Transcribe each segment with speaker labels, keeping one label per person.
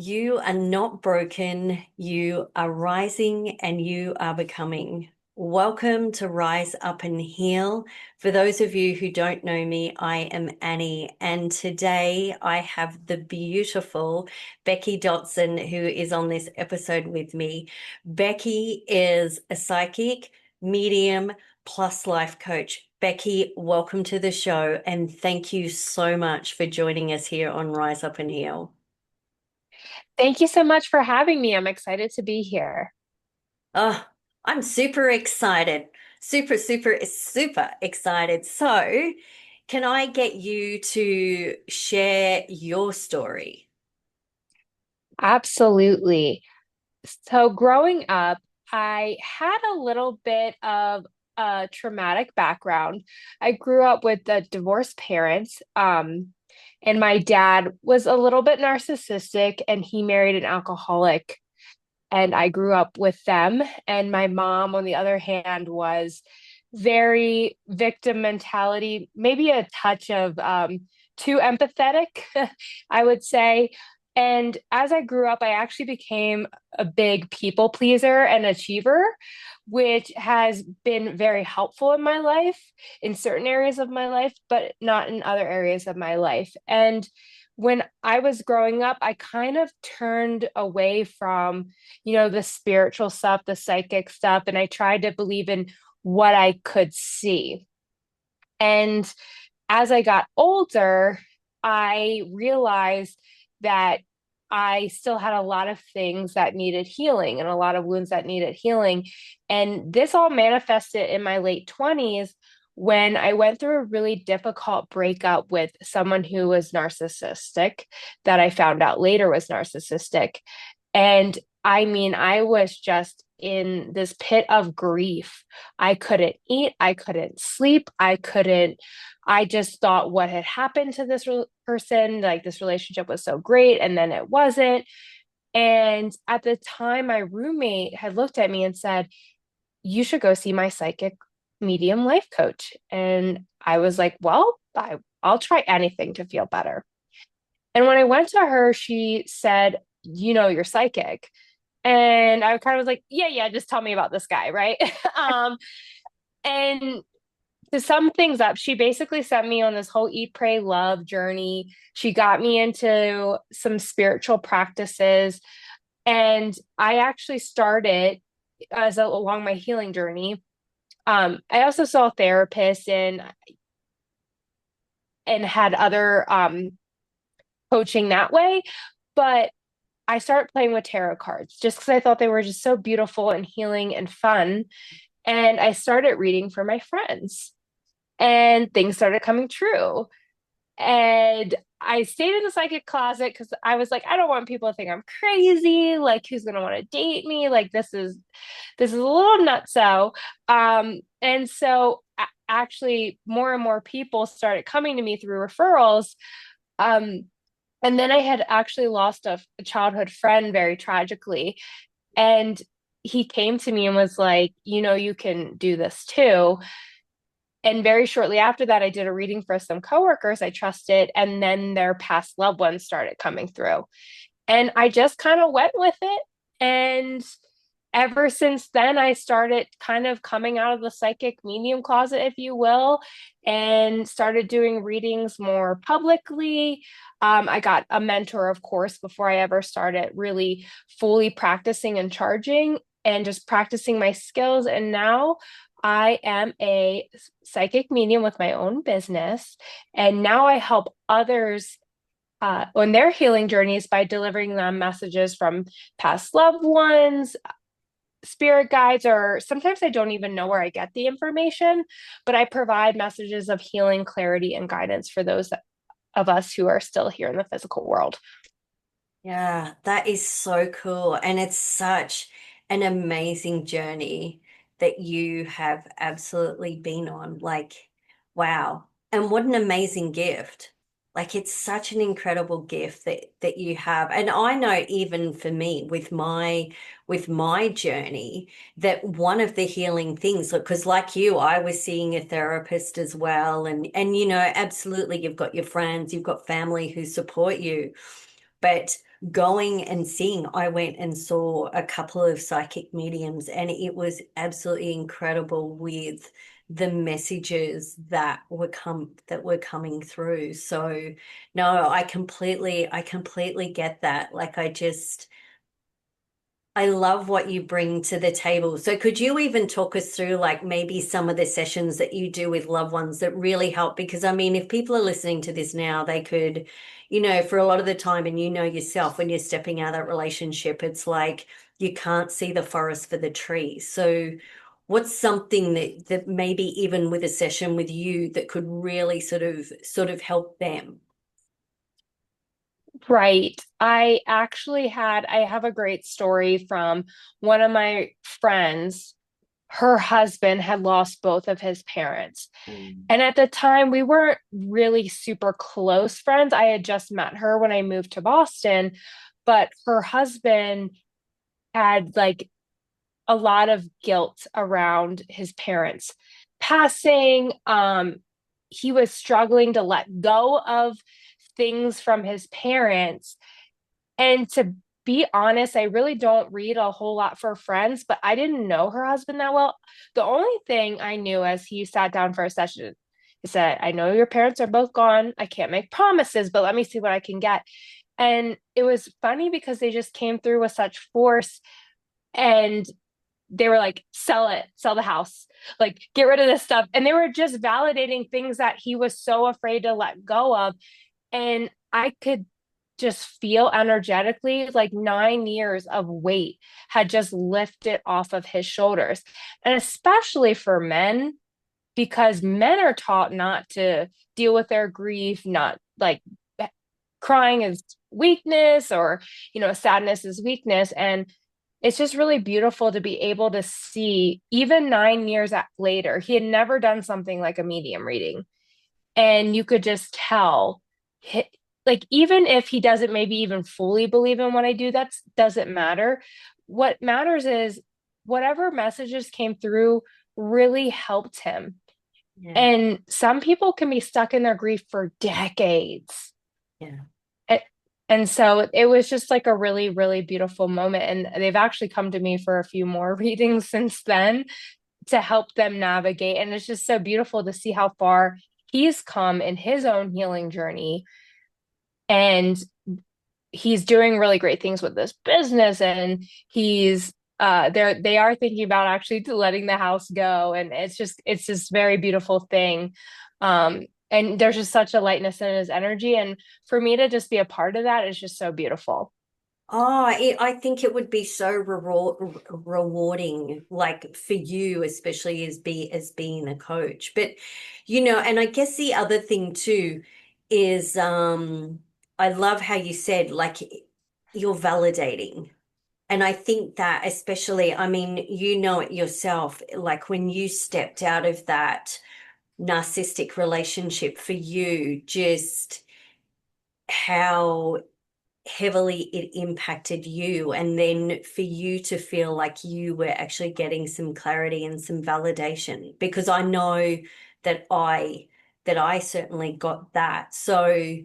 Speaker 1: You are not broken. You are rising and you are becoming. Welcome to Rise Up and Heal. For those of you who don't know me, I am Annie, and today I have the beautiful Becky Dotson who is on this episode with me. Becky is a psychic, medium, plus life coach. Becky, welcome to the show, and thank you so much for joining us here on Rise Up and Heal.
Speaker 2: Thank you so much for having me. I'm excited to be here.
Speaker 1: Oh, I'm super excited. Super, super, super excited. So, can I get you to share your story?
Speaker 2: Absolutely. So, growing up, I had a little bit of a traumatic background. I grew up with divorced parents, and my dad was a little bit narcissistic, and he married an alcoholic. And I grew up with them. And my mom, on the other hand, was very victim mentality, maybe a touch of too empathetic, I would say. And as I grew up, I actually became a big people pleaser and achiever, which has been very helpful in my life, in certain areas of my life, but not in other areas of my life. And when I was growing up, I kind of turned away from, the spiritual stuff, the psychic stuff, and I tried to believe in what I could see. And as I got older, I realized that I still had a lot of things that needed healing and a lot of wounds that needed healing. And this all manifested in my late 20s when I went through a really difficult breakup with someone who was narcissistic, that I found out later was narcissistic. And I mean, I was just in this pit of grief. I couldn't eat, I couldn't sleep, I just thought what had happened to this person, like this relationship was so great, and then it wasn't. And at the time, my roommate had looked at me and said, "You should go see my psychic medium life coach." And I was like, "Well, I'll try anything to feel better." And when I went to her, she said, "You're psychic." And I kind of was like, "Yeah, yeah, just tell me about this guy, right?" And to sum things up, she basically sent me on this whole eat, pray, love journey. She got me into some spiritual practices. And I actually started along my healing journey. I also saw a therapist and had other coaching that way. But I started playing with tarot cards just because I thought they were just so beautiful and healing and fun. And I started reading for my friends, and things started coming true. And I stayed in the psychic closet because I was like, I don't want people to think I'm crazy. Like, who's gonna want to date me? Like, this is a little nutso. And so actually, more and more people started coming to me through referrals. Um, and then I had actually lost a childhood friend very tragically, and he came to me and was like, you can do this too. And very shortly after that, I did a reading for some coworkers I trusted, and then their past loved ones started coming through. And I just kind of went with it. And ever since then, I started kind of coming out of the psychic medium closet, if you will, and started doing readings more publicly. I got a mentor, of course, before I ever started really fully practicing and charging and just practicing my skills. And now I am a psychic medium with my own business. And now I help others on their healing journeys by delivering them messages from past loved ones, spirit guides, or sometimes I don't even know where I get the information, but I provide messages of healing, clarity, and guidance for those of us who are still here in the physical world.
Speaker 1: Yeah, that is so cool. And it's such an amazing journey that you have absolutely been on. Like, wow. And what an amazing gift. Like it's such an incredible gift that you have. And I know even for me with my journey that one of the healing things, because like you, I was seeing a therapist as well. And absolutely you've got your friends, you've got family who support you. But going and seeing, I went and saw a couple of psychic mediums, and it was absolutely incredible with the messages that were coming through. So no, I completely get that. Like I love what you bring to the table. So could you even talk us through like maybe some of the sessions that you do with loved ones that really help? Because I mean, if people are listening to this now, they could, for a lot of the time, and yourself when you're stepping out of that relationship, it's like you can't see the forest for the trees. So what's something that maybe even with a session with you that could really sort of help them?
Speaker 2: Right. I have a great story from one of my friends. Her husband had lost both of his parents.
Speaker 1: Mm.
Speaker 2: And at the time, we weren't really super close friends. I had just met her when I moved to Boston, but her husband had like a lot of guilt around his parents passing. He was struggling to let go of things from his parents. And to be honest, I really don't read a whole lot for friends, but I didn't know her husband that well. The only thing I knew as he sat down for a session, he said, I know your parents are both gone. I can't make promises, but let me see what I can get. And it was funny because they just came through with such force, and they were like, sell it, sell the house, like get rid of this stuff. And they were just validating things that he was so afraid to let go of. And I could just feel energetically like 9 years of weight had just lifted off of his shoulders. And especially for men, because men are taught not to deal with their grief, not like crying is weakness, or, sadness is weakness. And it's just really beautiful to be able to see, even 9 years later, he had never done something like a medium reading. And you could just tell, like, even if he doesn't maybe even fully believe in what I do, that doesn't matter. What matters is whatever messages came through really helped him.
Speaker 1: Yeah,
Speaker 2: And some people can be stuck in their grief for decades.
Speaker 1: yeah.
Speaker 2: And, and so it was just like a really, really beautiful moment. And they've actually come to me for a few more readings since then to help them navigate. And it's just so beautiful to see how far he's come in his own healing journey. And he's doing really great things with this business. And they are thinking about actually letting the house go. And it's just very beautiful thing. And there's just such a lightness in his energy. And for me to just be a part of that is just so beautiful.
Speaker 1: I think it would be so rewarding, like for you, especially as being a coach. But and I guess the other thing too is I love how you said like you're validating. And I think that especially, I mean, you know it yourself, like when you stepped out of that narcissistic relationship for you, just how heavily it impacted you, and then for you to feel like you were actually getting some clarity and some validation, because I know that I certainly got that. So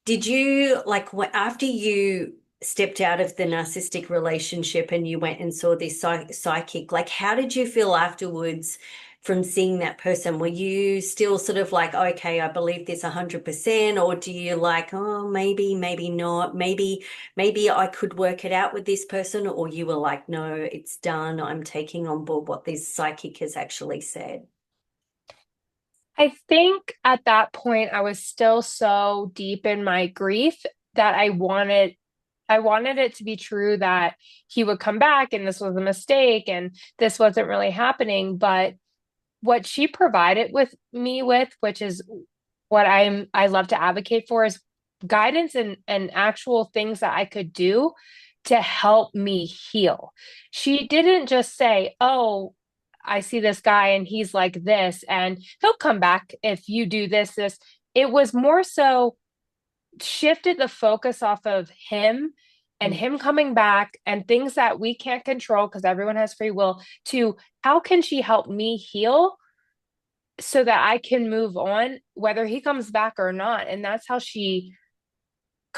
Speaker 1: did you like after you stepped out of the narcissistic relationship and you went and saw this psychic, like how did you feel afterwards from seeing that person? Were you still sort of like, okay, I believe this 100%, or do you like, oh, maybe not, maybe I could work it out with this person, or you were like, no, it's done. I'm taking on board what this psychic has actually said.
Speaker 2: I think at that point I was still so deep in my grief that I wanted it to be true that he would come back and this was a mistake and this wasn't really happening. But what she provided with me with, which is what I love to advocate for, is guidance and actual things that I could do to help me heal. She didn't just say, "Oh, I see this guy and he's like this and he'll come back if you do this." It was more so shifted the focus off of him and
Speaker 1: Mm.
Speaker 2: him coming back and things that we can't control because everyone has free will, to how can she help me heal so that I can move on, whether he comes back or not. And that's how she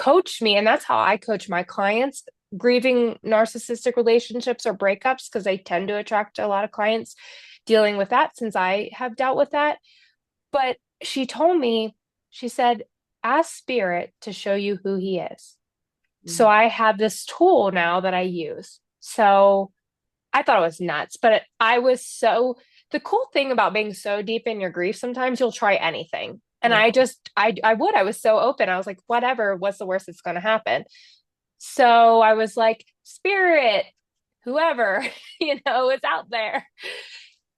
Speaker 2: coached me, and that's how I coach my clients grieving narcissistic relationships or breakups, because I tend to attract a lot of clients dealing with that since I have dealt with that. But she told me, she said, ask spirit to show you who he is. So
Speaker 1: Mm.
Speaker 2: I have this tool now that I use. So I thought it was nuts, but I was so, the cool thing about being so deep in your grief, sometimes you'll try anything. And
Speaker 1: Yeah.
Speaker 2: I was so open. I was like, whatever, what's the worst that's going to happen? So I was like, spirit, whoever, is out there,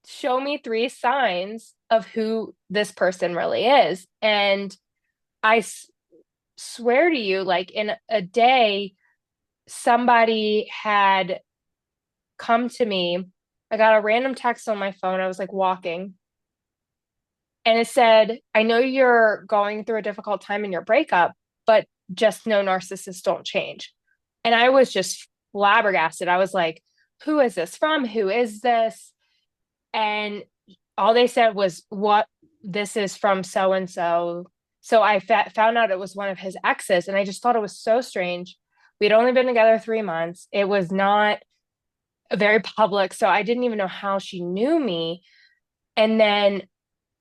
Speaker 2: show me three signs of who this person really is. And I swear to you, like in a day, somebody had come to me. I got a random text on my phone. I was like walking, and it said, I know you're going through a difficult time in your breakup, but just know narcissists don't change. And I was just flabbergasted. I was like, who is this from? Who is this? And all they said was, what, this is from so and so. So I found out it was one of his exes. And I just thought it was so strange. We'd only been together 3 months. It was not very public. So I didn't even know how she knew me. And then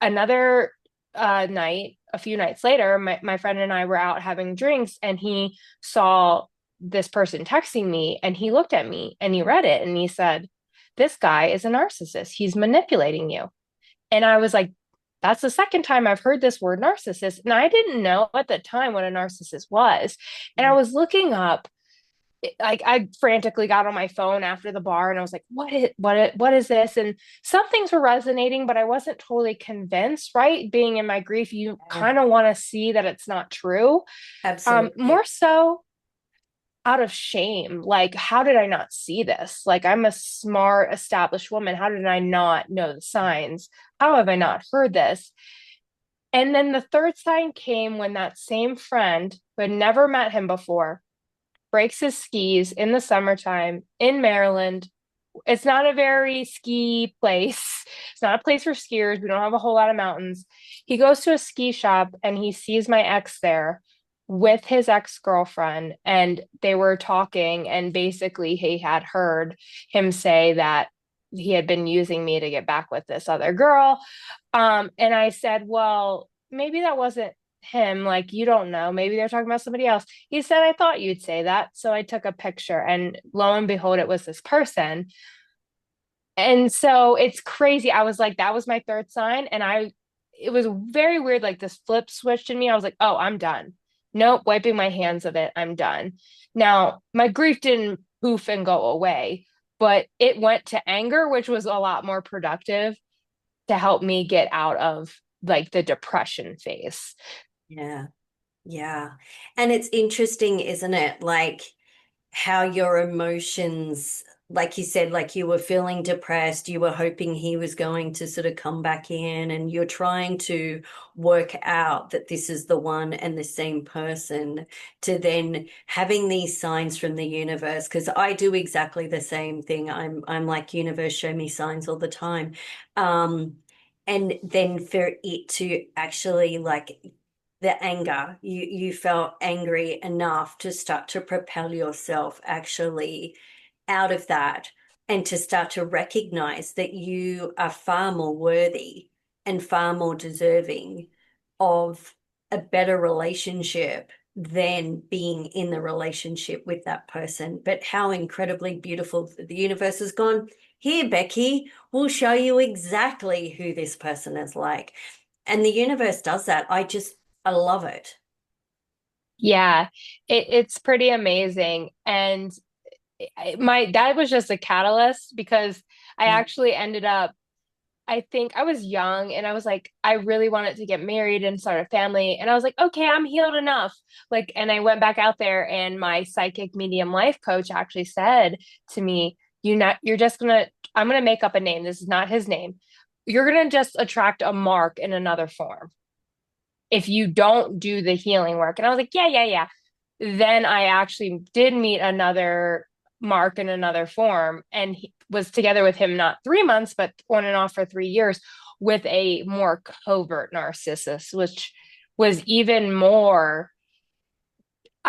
Speaker 2: another night, a few nights later, my friend and I were out having drinks, and he saw this person texting me, and he looked at me and he read it and he said, this guy is a narcissist. He's manipulating you. And I was like, that's the second time I've heard this word narcissist. And I didn't know at the time what a narcissist was. And I
Speaker 1: Yeah.
Speaker 2: was looking up, like I frantically got on my phone after the bar and I was like, what is this? And some things were resonating, but I wasn't totally convinced, right? Being in my grief, you kind of want to see that it's not true.
Speaker 1: Absolutely.
Speaker 2: More so out of shame. Like, how did I not see this? Like, I'm a smart, established woman. How did I not know the signs? How have I not heard this? And then the third sign came when that same friend who had never met him before breaks his skis in the summertime in Maryland. It's not a very ski place. It's not a place for skiers. We don't have a whole lot of mountains. He goes to a ski shop and he sees my ex there with his ex-girlfriend, and they were talking, and basically he had heard him say that he had been using me to get back with this other girl. And I said, well, maybe that wasn't him. Like, you don't know. Maybe they're talking about somebody else. He said, I thought you'd say that. So I took a picture, and lo and behold, it was this person. And so it's crazy. I was like, that was my third sign. It was very weird. Like this flip switched in me. I was like, oh, I'm done. Nope, wiping my hands of it. I'm done. Now, my grief didn't poof and go away, but it went to anger, which was a lot more productive to help me get out of like the depression phase.
Speaker 1: Yeah. Yeah. And it's interesting, isn't it? Like how your emotions, like you said, like you were feeling depressed, you were hoping he was going to sort of come back in, and you're trying to work out that this is the one and the same person, to then having these signs from the universe. Because I do exactly the same thing. I'm like, universe, show me signs all the time. Um, and then for it to actually like the anger, you felt angry enough to start to propel yourself actually out of that, and to start to recognize that you are far more worthy and far more deserving of a better relationship than being in the relationship with that person. But how incredibly beautiful that the universe has gone, here, Becky, we'll show you exactly who this person is like. And the universe does that. I love it.
Speaker 2: Yeah, it's pretty amazing. And my that was just a catalyst because I
Speaker 1: Mm.
Speaker 2: actually ended up, I think I was young and I was like, I really wanted to get married and start a family. And I was like, okay, I'm healed enough. Like, and I went back out there, and my psychic medium life coach actually said to me, you're just gonna, I'm gonna make up a name. This is not his name. You're gonna just attract a mark in another form if you don't do the healing work. And I was like, yeah, yeah, yeah. Then I actually did meet another Mark in another form, and he was together with him not 3 months, but on and off for 3 years with a more covert narcissist, which was even more.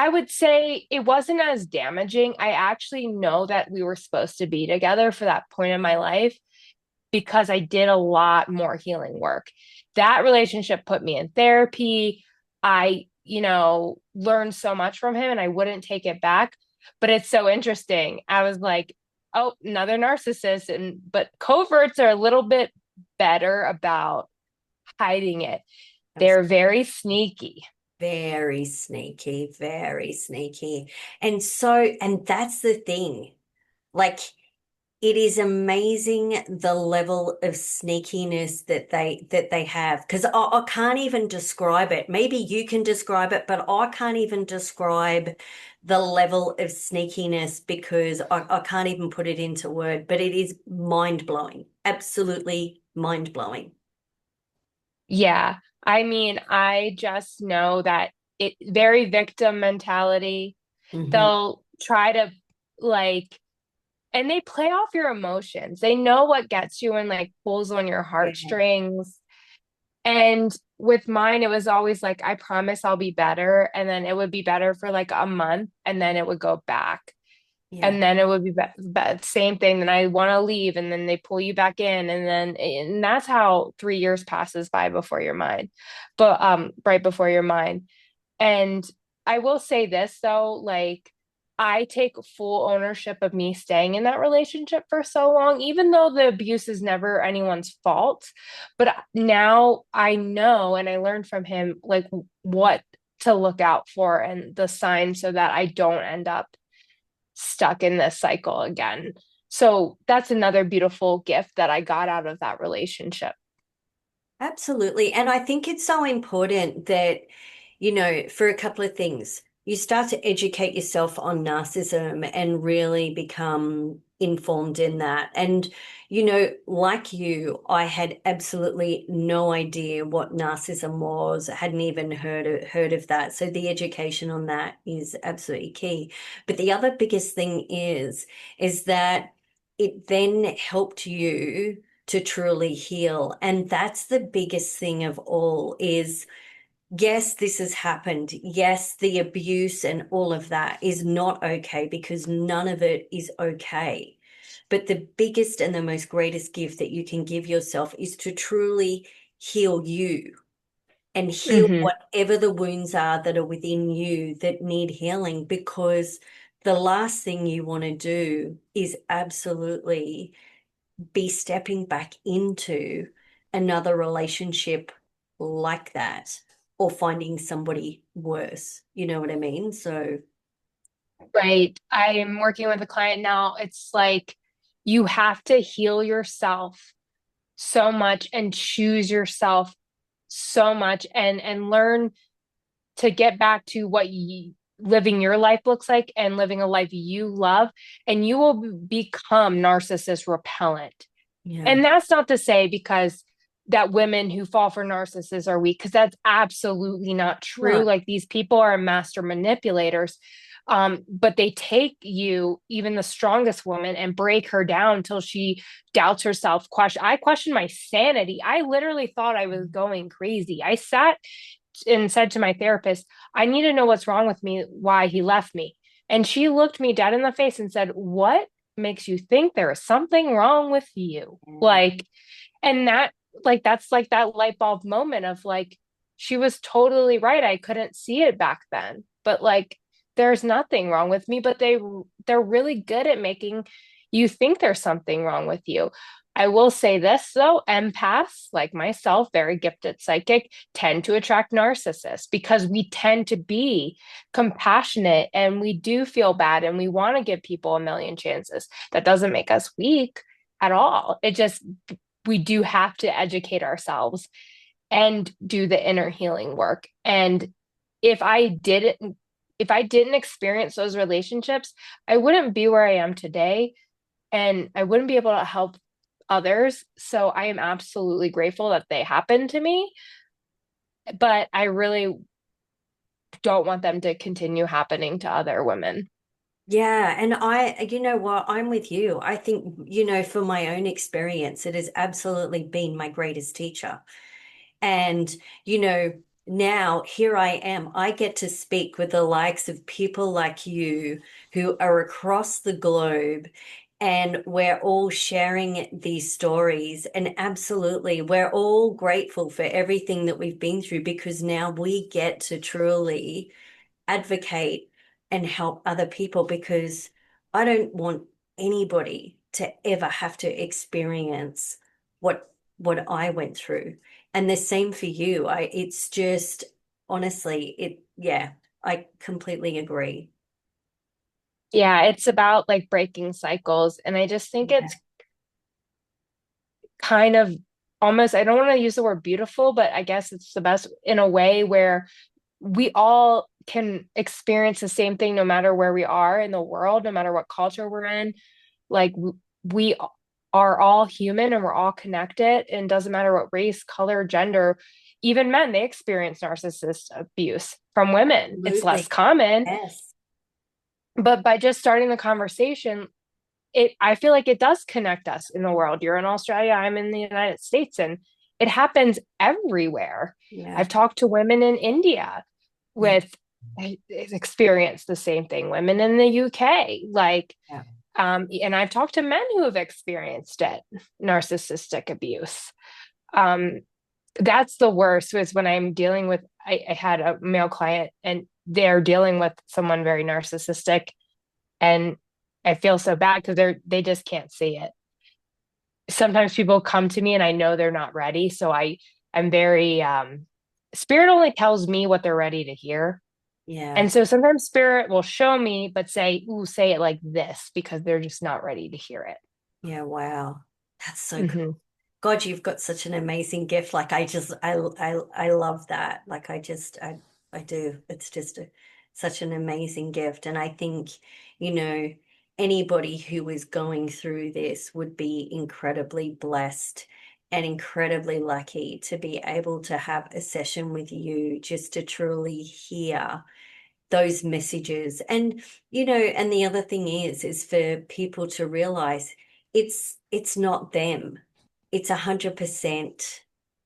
Speaker 2: I would say it wasn't as damaging. I actually know that we were supposed to be together for that point in my life because I did a lot more healing work. That relationship put me in therapy. I, learned so much from him and I wouldn't take it back. But it's so interesting. I was like, oh, another narcissist. But coverts are a little bit better about hiding it. They're very sneaky.
Speaker 1: Very sneaky, very sneaky. And that's the thing. Like, it is amazing the level of sneakiness that they have. Because I can't even describe it. Maybe you can describe it, but I can't even describe the level of sneakiness because I can't even put it into word, but it is mind blowing. Absolutely mind blowing.
Speaker 2: Yeah. I mean, I just know that it very victim mentality.
Speaker 1: Hmm.
Speaker 2: They'll try to like, and they play off your emotions. They know what gets you and like pulls on your
Speaker 1: Yeah.
Speaker 2: heartstrings. And with mine, it was always like, I promise I'll be better. And then it would be better for like a month and then it would go back.
Speaker 1: Yeah.
Speaker 2: And then it would be same thing. Then I want to leave and then they pull you back in. And that's how 3 years passes by before your mind, but right before your mind. And I will say this though, like I take full ownership of me staying in that relationship for so long, even though the abuse is never anyone's fault. But now I know and I learned from him like what to look out for and the signs so that I don't end up stuck in this cycle again. So that's another beautiful gift that I got out of that relationship.
Speaker 1: Absolutely. And I think it's so important that, for a couple of things, you start to educate yourself on narcissism and really become informed in that. And, like you, I had absolutely no idea what narcissism was, hadn't even heard of that. So the education on that is absolutely key. But the other biggest thing is that it then helped you to truly heal. And that's the biggest thing of all is yes, this has happened. Yes, the abuse and all of that is not okay because none of it is okay. But the biggest and the most greatest gift that you can give yourself is to truly heal you and heal
Speaker 2: Hmm.
Speaker 1: whatever the wounds are that are within you that need healing because the last thing you want to do is absolutely be stepping back into another relationship like that or finding somebody worse. You know what I mean? So,
Speaker 2: Right. I am working with a client now. It's like you have to heal yourself so much and choose yourself so much and learn to get back to what living your life looks like and living a life you love and you will become narcissist repellent.
Speaker 1: yeah.
Speaker 2: And that's not to say because that women who fall for narcissists are weak, because that's absolutely not true.
Speaker 1: No.
Speaker 2: Like these people are master manipulators. But they take you, even the strongest woman, and break her down until she doubts herself. I questioned my sanity. I literally thought I was going crazy. I sat and said to my therapist, I need to know what's wrong with me, why he left me. And she looked me dead in the face and said, what makes you think there is something wrong with you? Like, and that's like that light bulb moment of like, she was totally right. I couldn't see it back then. But like, there's nothing wrong with me, but they're really good at making you think there's something wrong with you. I will say this though, empaths like myself, very gifted psychic, tend to attract narcissists because we tend to be compassionate and we do feel bad and we want to give people a million chances. That doesn't make us weak at all. It just, we do have to educate ourselves and do the inner healing work. And if I didn't, if I didn't experience those relationships, I wouldn't be where I am today and I wouldn't be able to help others. So I am absolutely grateful that they happened to me, but I really don't want them to continue happening to other women.
Speaker 1: Yeah, and you know what, I'm with you. I think, for my own experience, it has absolutely been my greatest teacher. And, you know, now here I am. I get to speak with the likes of people like you who are across the globe, and we're all sharing these stories. And absolutely, we're all grateful for everything that we've been through because now we get to truly advocate and help other people because I don't want anybody to ever have to experience what I went through. And the same for you. It's just honestly, yeah, I completely agree.
Speaker 2: Yeah, it's about like breaking cycles. And I just think
Speaker 1: Yeah,
Speaker 2: it's kind of almost, I don't want to use the word beautiful, but I guess it's the best in a way where we all can experience the same thing no matter where we are in the world, no matter what culture we're in. Like we are all human and we're all connected, and doesn't matter what race, color, gender, even men, they experience narcissist abuse from women. It's less
Speaker 1: absolutely.
Speaker 2: common,
Speaker 1: Yes.
Speaker 2: but by just starting the conversation, I feel like it does connect us in the world. You're in Australia, I'm in the United States, and it happens everywhere.
Speaker 1: Yeah.
Speaker 2: I've talked to women in India
Speaker 1: Yeah.
Speaker 2: with experienced the same thing, women in the UK, like
Speaker 1: Yeah.
Speaker 2: and I've talked to men who have experienced it, narcissistic abuse. Um, that's the worst was when I'm dealing with, I had a male client and they're dealing with someone very narcissistic, and I feel so bad because they just can't see it. Sometimes people come to me and I know they're not ready. So I'm very spirit only tells me what they're ready to hear.
Speaker 1: Yeah.
Speaker 2: And so sometimes spirit will show me, but say, ooh, say it like this because they're just not ready to hear it.
Speaker 1: Yeah. Wow. That's so cool.
Speaker 2: Hmm.
Speaker 1: God, you've got such an amazing gift. Like I love that. Like I do. It's just such an amazing gift. And I think, you know, anybody who is going through this would be incredibly blessed and incredibly lucky to be able to have a session with you just to truly hear those messages. And and the other thing is for people to realize it's not them. It's 100%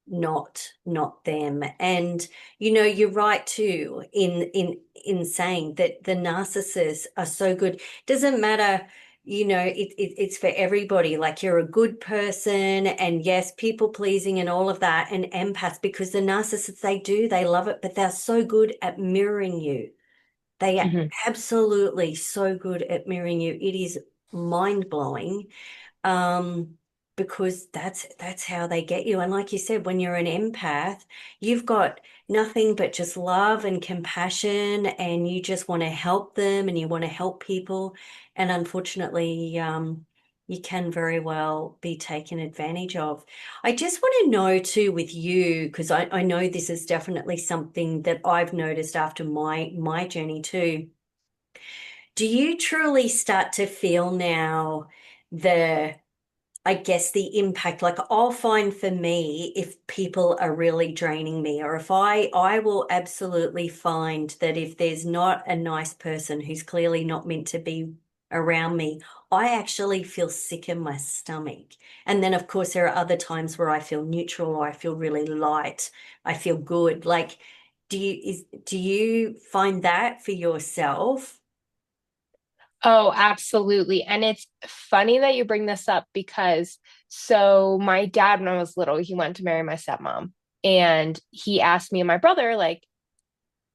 Speaker 1: not them. And you're right too in saying that the narcissists are so good. Doesn't matter. It's for everybody. Like you're a good person, and yes, people pleasing and all of that, and empaths, because the narcissists, they love it, but they're so good at mirroring you. They are
Speaker 2: Hmm.
Speaker 1: absolutely so good at mirroring you. It is mind blowing. Um, because that's how they get you. And like you said, when you're an empath, you've got nothing but just love and compassion, and you just want to help them and you want to help people. And unfortunately, you can very well be taken advantage of. I just want to know too with you, because I know this is definitely something that I've noticed after my journey too. Do you truly start to feel now the I guess the impact, like I'll find for me, if people are really draining me, or if I will absolutely find that if there's not a nice person who's clearly not meant to be around me, I actually feel sick in my stomach. And then of course there are other times where I feel neutral or I feel really light. I feel good. Like, do you find that for yourself?
Speaker 2: Oh, absolutely. And it's funny that you bring this up because so my dad, when I was little, he went to marry my stepmom. And he asked me and my brother, like,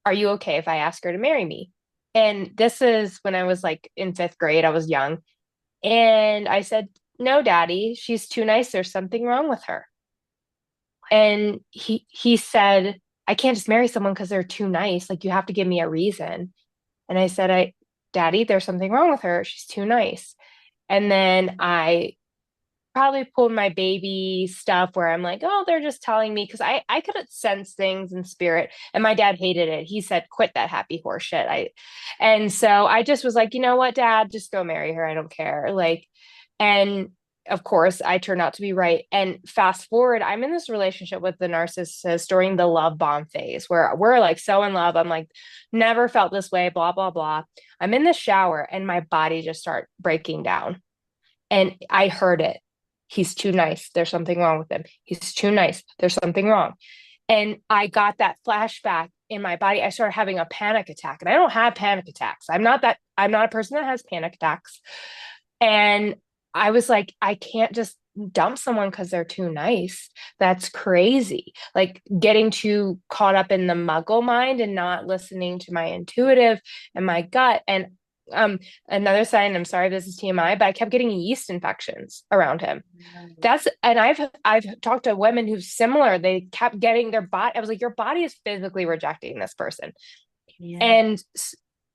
Speaker 2: are you okay if I ask her to marry me? And this is when I was like in fifth grade, I was young. And I said, no, daddy, she's too nice. There's something wrong with her. And he said, I can't just marry someone because they're too nice. Like you have to give me a reason. And I said, Daddy, there's something wrong with her. She's too nice. And then I probably pulled my baby stuff where I'm like, oh, they're just telling me because I could sense things in spirit. And my dad hated it. He said, quit that happy horse shit. And so I just was like, you know what, Dad, just go marry her. I don't care. Like, and of course, I turned out to be right. And fast forward, I'm in this relationship with the narcissist during the love bomb phase where we're like so in love. I'm like, never felt this way, blah, blah, blah. I'm in the shower and my body just start breaking down. And I heard it. He's too nice. There's something wrong with him. He's too nice. There's something wrong. And I got that flashback in my body. I started having a panic attack. And I don't have panic attacks. I'm not a person that has panic attacks. And I was like, I can't just dump someone because they're too nice. That's crazy. Like getting too caught up in the muggle mind and not listening to my intuitive and my gut. And um another sign, I'm sorry, this is TMI, but I kept getting yeast infections around him. That's and I've talked to women who's similar. They kept getting their body. I was like, your body is physically rejecting this person.
Speaker 1: Yeah.
Speaker 2: And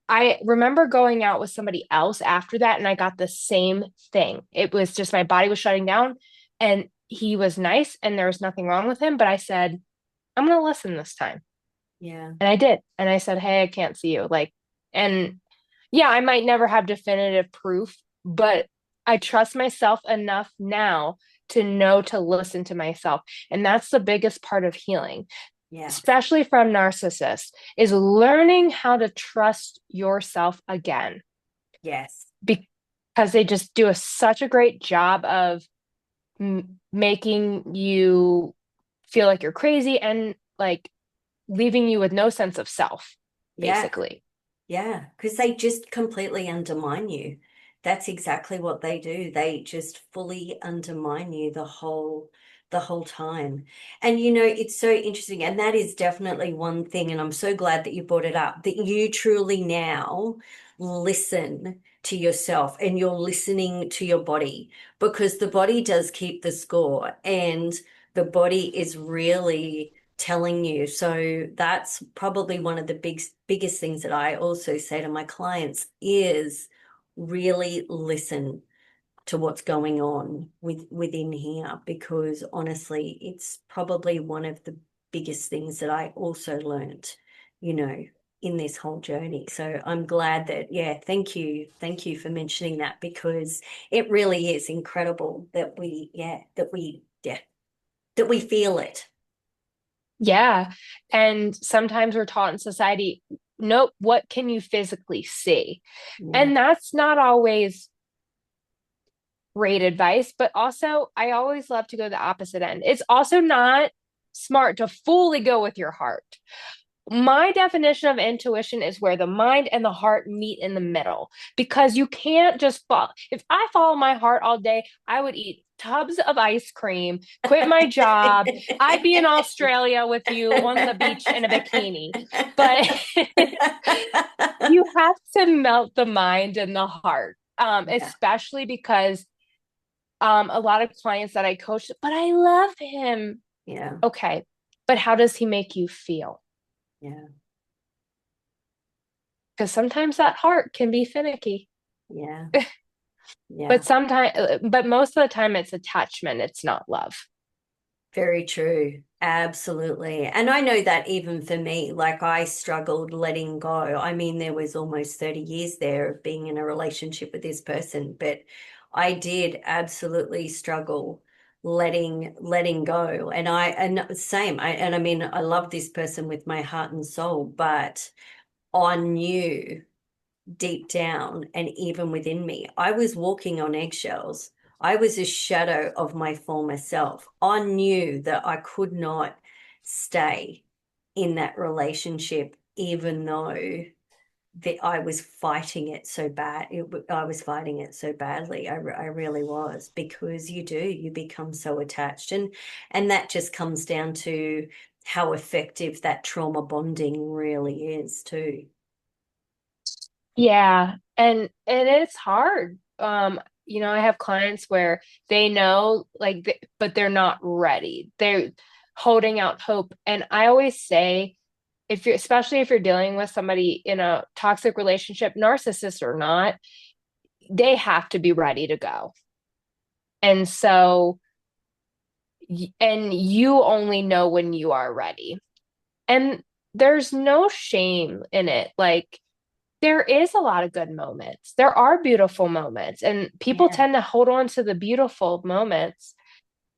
Speaker 2: I remember going out with somebody else after that, and I got the same thing. It was just my body was shutting down, and he was nice, and there was nothing wrong with him. But I said, I'm going to listen this time.
Speaker 1: Yeah.
Speaker 2: And I did. And I said, hey, I can't see you. Like, and yeah, I might never have definitive proof, but I trust myself enough now to know to listen to myself. And that's the biggest part of healing,
Speaker 1: Yeah.
Speaker 2: especially from narcissists, is learning how to trust yourself again
Speaker 1: Yes.
Speaker 2: because they just do such a great job of making you feel like you're crazy and like leaving you with no sense of self,
Speaker 1: Yeah.
Speaker 2: basically.
Speaker 1: Yeah, because they just completely undermine you. That's exactly what they do. They just fully undermine you the whole time. And it's so interesting. And that is definitely one thing, and I'm so glad that you brought it up, that you truly now listen to yourself and you're listening to your body because the body does keep the score and the body is really telling you. So that's probably one of the biggest things that I also say to my clients is really listen to what's going on within here because honestly, it's probably one of the biggest things that I also learned, you know, in this whole journey. So I'm glad that, yeah, thank you. Thank you for mentioning that because it really is incredible that that we feel it.
Speaker 2: Yeah. And sometimes we're taught in society, nope, what can you physically see?
Speaker 1: Yeah.
Speaker 2: And that's not always great advice, but also I always love to go the opposite end. It's also not smart to fully go with your heart. My definition of intuition is where the mind and the heart meet in the middle because you can't just follow. If I follow my heart all day, I would eat tubs of ice cream, quit my job. I'd be in Australia with you on the beach in a bikini. But you have to melt the mind and the heart,
Speaker 1: Yeah,
Speaker 2: especially because a lot of clients that I coach, but I love him.
Speaker 1: yeah,
Speaker 2: Okay, but how does he make you feel?
Speaker 1: yeah,
Speaker 2: Because sometimes that heart can be finicky.
Speaker 1: yeah, yeah.
Speaker 2: But sometimes, but most of the time it's attachment, it's not love.
Speaker 1: Very true. Absolutely. And I know that even for me, like I struggled letting go. I mean, there was almost 30 years there of being in a relationship with this person, but I did absolutely struggle letting go. And same. I mean, I love this person with my heart and soul, but I knew deep down and even within me. I was walking on eggshells. I was a shadow of my former self. I knew that I could not stay in that relationship, even though that I was fighting it so bad. I was fighting it so badly. I really was because you become so attached, and that just comes down to how effective that trauma bonding really is too.
Speaker 2: Yeah, and it's hard. I have clients where they know but they're not ready. They're holding out hope. And I always say if you're especially if you're dealing with somebody in a toxic relationship, narcissist or not, they have to be ready to go. And so and you only know when you are ready. And there's no shame in it. Like there is a lot of good moments. There are beautiful moments, and people
Speaker 1: Yeah.
Speaker 2: tend to hold on to the beautiful moments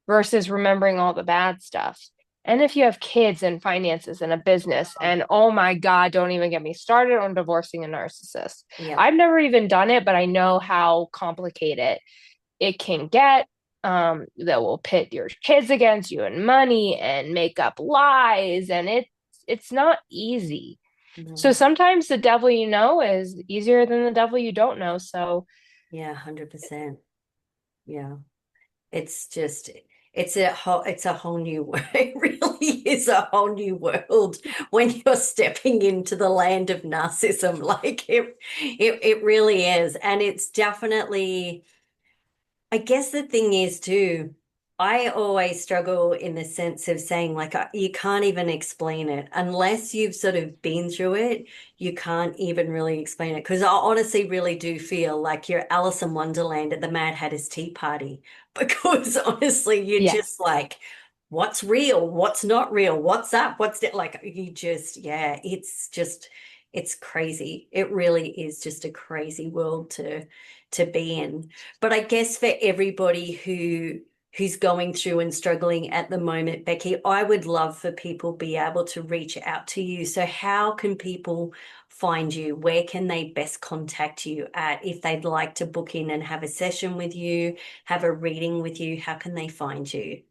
Speaker 2: versus remembering all the bad stuff. And if you have kids and finances and a business, and oh my God, don't even get me started on divorcing a narcissist.
Speaker 1: Yeah.
Speaker 2: I've never even done it, but I know how complicated it can get. that will pit your kids against you and money and make up lies, and it's not easy. So
Speaker 1: No.
Speaker 2: sometimes the devil you know is easier than the devil you don't know. So
Speaker 1: Yeah, 100%. Yeah. It's just it's a whole new world. It really is a whole new world when you're stepping into the land of narcissism. Like it really is. And it's definitely I guess the thing is too, I always struggle in the sense of saying like you can't even explain it unless you've sort of been through it. You can't even really explain it because I honestly really do feel like you're Alice in Wonderland at the Mad Hatter's Tea Party because honestly, you're
Speaker 2: yes.
Speaker 1: just like, what's real? What's not real? What's up? What's that? Like you just, yeah, it's crazy. It really is just a crazy world to be in. But I guess for everybody who's going through and struggling at the moment, Becky, I would love for people be able to reach out to you. So how can people find you? Where can they best contact you at if they'd like to book in and have a session with you, have a reading with you? How can they find you?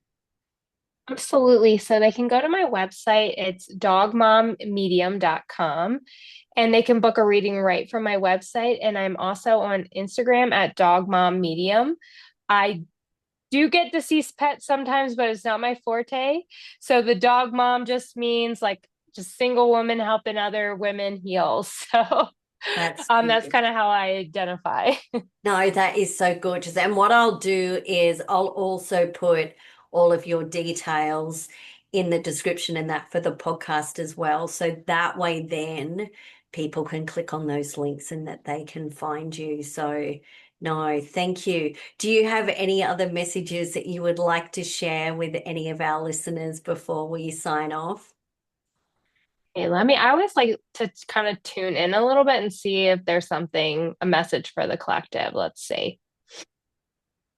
Speaker 2: Absolutely. So they can go to my website. It's dogmommedium.com, and they can book a reading right from my website. And I'm also on Instagram at dogmommedium. I do get deceased pets sometimes, but it's not my forte. So the dog mom just means like just single woman helping other women heal. So
Speaker 1: That's
Speaker 2: that's
Speaker 1: beautiful.
Speaker 2: kind of how I identify.
Speaker 1: No, that is so gorgeous. And what I'll do is I'll also put all of your details in the description and that for the podcast as well. So that way then people can click on those links and that they can find you. So no, thank you. Do you have any other messages that you would like to share with any of our listeners before we sign off?
Speaker 2: Okay, I always like to kind of tune in a little bit and see if there's something, a message for the collective. Let's see.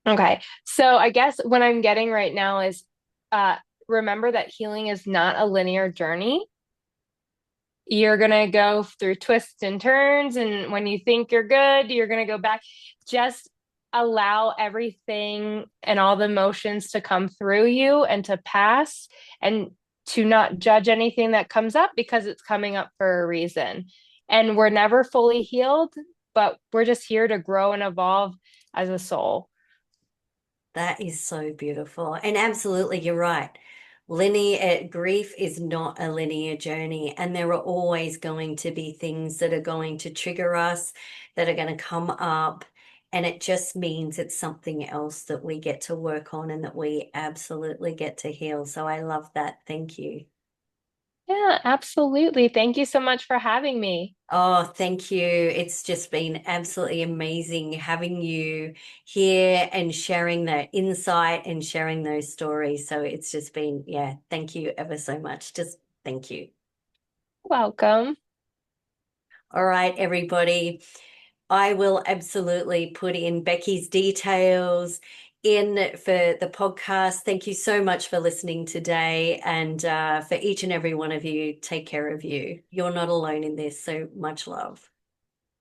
Speaker 2: Okay. So I guess what I'm getting right now is uh remember that healing is not a linear journey. You're gonna go through twists and turns, and when you think you're good, you're gonna go back. Just allow everything and all the emotions to come through you and to pass, and to not judge anything that comes up because it's coming up for a reason. And we're never fully healed, but we're just here to grow and evolve as a soul.
Speaker 1: That is so beautiful. And absolutely, you're right. Linear grief is not a linear journey, and there are always going to be things that are going to trigger us, that are going to come up. And it just means it's something else that we get to work on and that we absolutely get to heal. So I love that. Thank you.
Speaker 2: Yeah, absolutely. Thank you so much for having me.
Speaker 1: Oh, thank you. It's just been absolutely amazing having you here and sharing that insight and sharing those stories. So it's just been, yeah, thank you ever so much. Just thank you.
Speaker 2: Welcome.
Speaker 1: All right, everybody. I will absolutely put in Becky's details in for the podcast. Thank you so much for listening today. And for each and every one of you, take care of you. You're not alone in this. So much love.